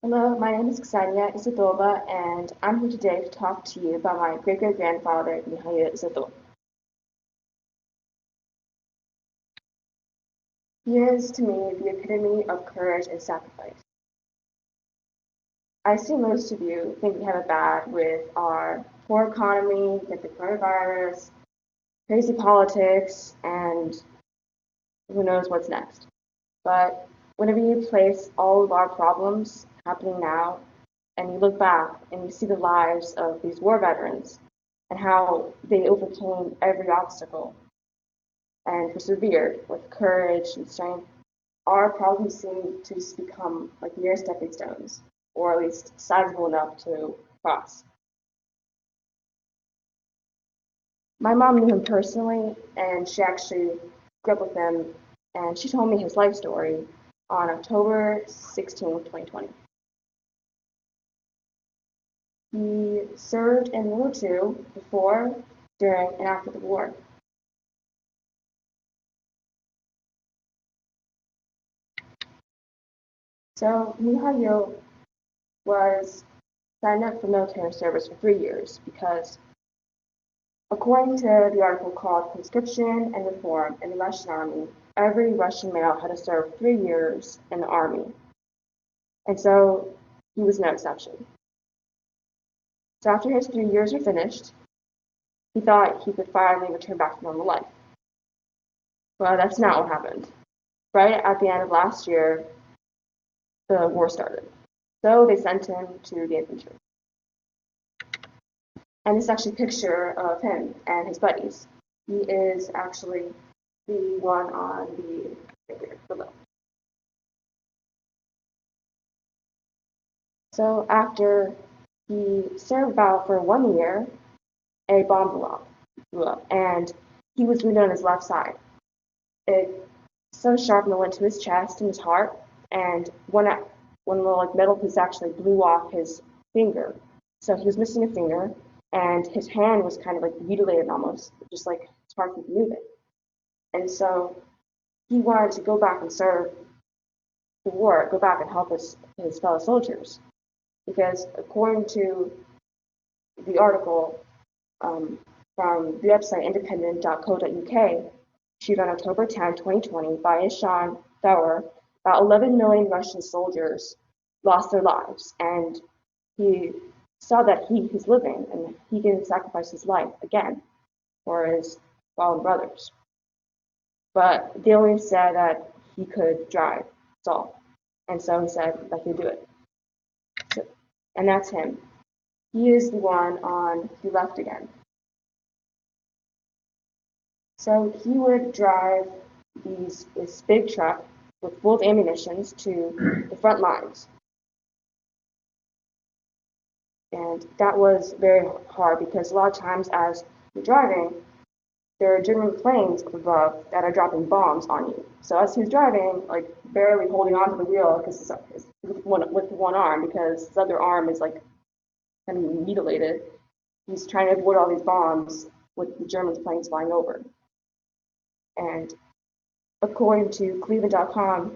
Hello, my name is Ksenia Isadova, and I'm here today to talk to you about my great-great-grandfather, Mihail Isadov. He is, to me, the epitome of courage and sacrifice. I see most of you think we have it bad with our poor economy, with the coronavirus, crazy politics, and who knows what's next. But whenever you place all of our problems happening now, and you look back and you see the lives of these war veterans and how they overcame every obstacle and persevered with courage and strength, our problems seem to just become like mere stepping stones, or at least sizable enough to cross. My mom knew him personally, and she actually grew up with him, and she told me his life story on October 16th, 2020. He served in World War II before, during, and after the war. So Mihail was signed up for military service for 3 years because, according to the article called Conscription and Reform in the Russian Army, every Russian male had to serve 3 years in the army. And so he was no exception. So after his 3 years were finished, he thought he could finally return back to normal life. Well, that's not what happened. Right at the end of last year, the war started. So they sent him to the infantry. And this is actually a picture of him and his buddies. He is actually the one on the figure below. So after he served about for 1 year, a bomb blew up, and he was wounded on his left side. It so sharp and it went to his chest and his heart, and one little like metal piece actually blew off his finger. So he was missing a finger, and his hand was kind of like mutilated almost, just like it's hard to move it. And so he wanted to go back and serve the war, go back and help his fellow soldiers. Because according to the article from the website independent.co.uk, issued on October 10, 2020, by Ishan Thauer, about 11 million Russian soldiers lost their lives. And he saw that he's living and he can sacrifice his life again for his fallen brothers. But they only said that he could drive, that's all. And so he said that he'd do it. So, and that's him. He is the one on the left again. So he would drive this big truck with full of ammunition to the front lines. And that was very hard because a lot of times as you're driving, there are German planes up above that are dropping bombs on you. So as he's driving, like barely holding onto the wheel because with one arm, because his other arm is like kind of mutilated, he's trying to avoid all these bombs with the German planes flying over. And according to Cleveland.com,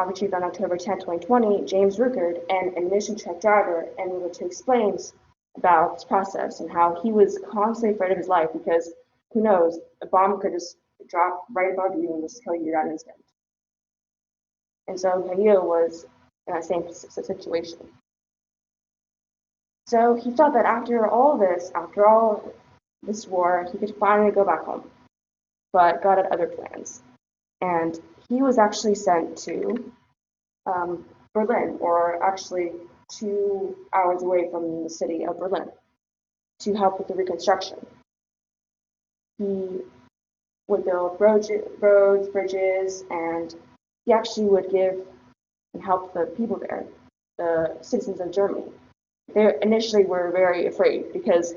retrieved on October 10, 2020, James Ruckert, an ammunition truck driver, and able to explains about this process and how he was constantly afraid of his life because who knows, a bomb could just drop right above you and just kill you that instant. And so Mihail was in that same situation. So he thought that after all this war, he could finally go back home, but God had other plans. And he was actually sent to Berlin, or actually 2 hours away from the city of Berlin, to help with the reconstruction. He would build roads, bridges, and he actually would give and help the people there, the citizens of Germany. They initially were very afraid because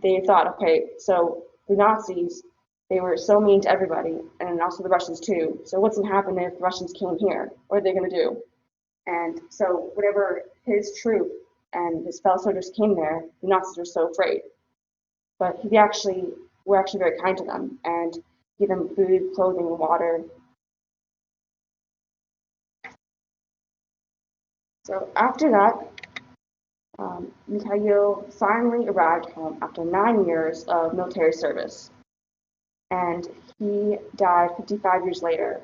they thought, okay, so the Nazis, they were so mean to everybody, and also the Russians too. So what's going to happen if the Russians came here? What are they going to do? And so whenever his troop and his fellow soldiers came there, the Nazis were so afraid. But were actually very kind to them and gave them food, clothing, and water. So after that, Mikhail finally arrived home after 9 years of military service, and he died 55 years later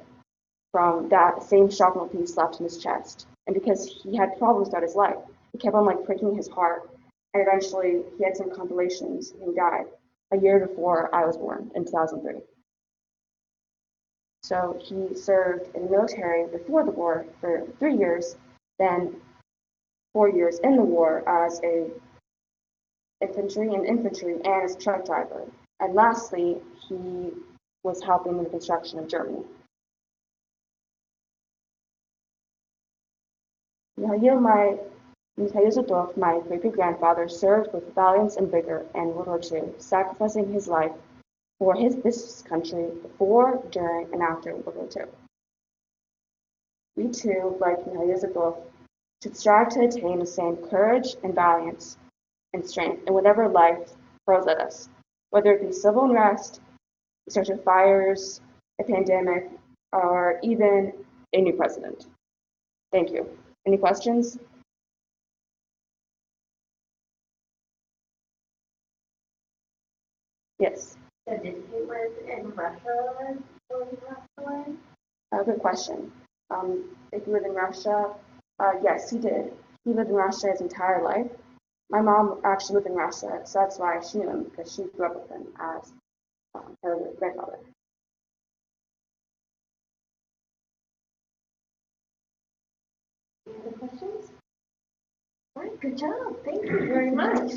from that same shrapnel piece left in his chest. And because he had problems throughout his life, it kept on like breaking his heart. And eventually, he had some complications and he died a year before I was born in 2003. So he served in the military before the war for 3 years, then 4 years in the war as a infantry and as a truck driver. And lastly, he was helping in the construction of Germany. Mikhail Zadov, my great-grandfather, served with valiance and vigor in World War II, sacrificing his life for this country before, during, and after World War II. We too, like Mikhail Zadov, should strive to attain the same courage and valiance and strength in whatever life throws at us, whether it be civil unrest, such as fires, a pandemic, or even a new president. Thank you. Any questions? Yes. So did he live in Russia when he passed away? Good question. If he lived in Russia, yes, he did. He lived in Russia his entire life. My mom actually lived in Russia, so that's why she knew him, because she grew up with him as her grandfather. Any other questions? All right, good job. Thank you very much.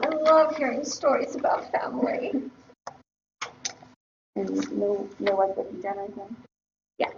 I love hearing stories about family. And no like what he done or anything? Yeah.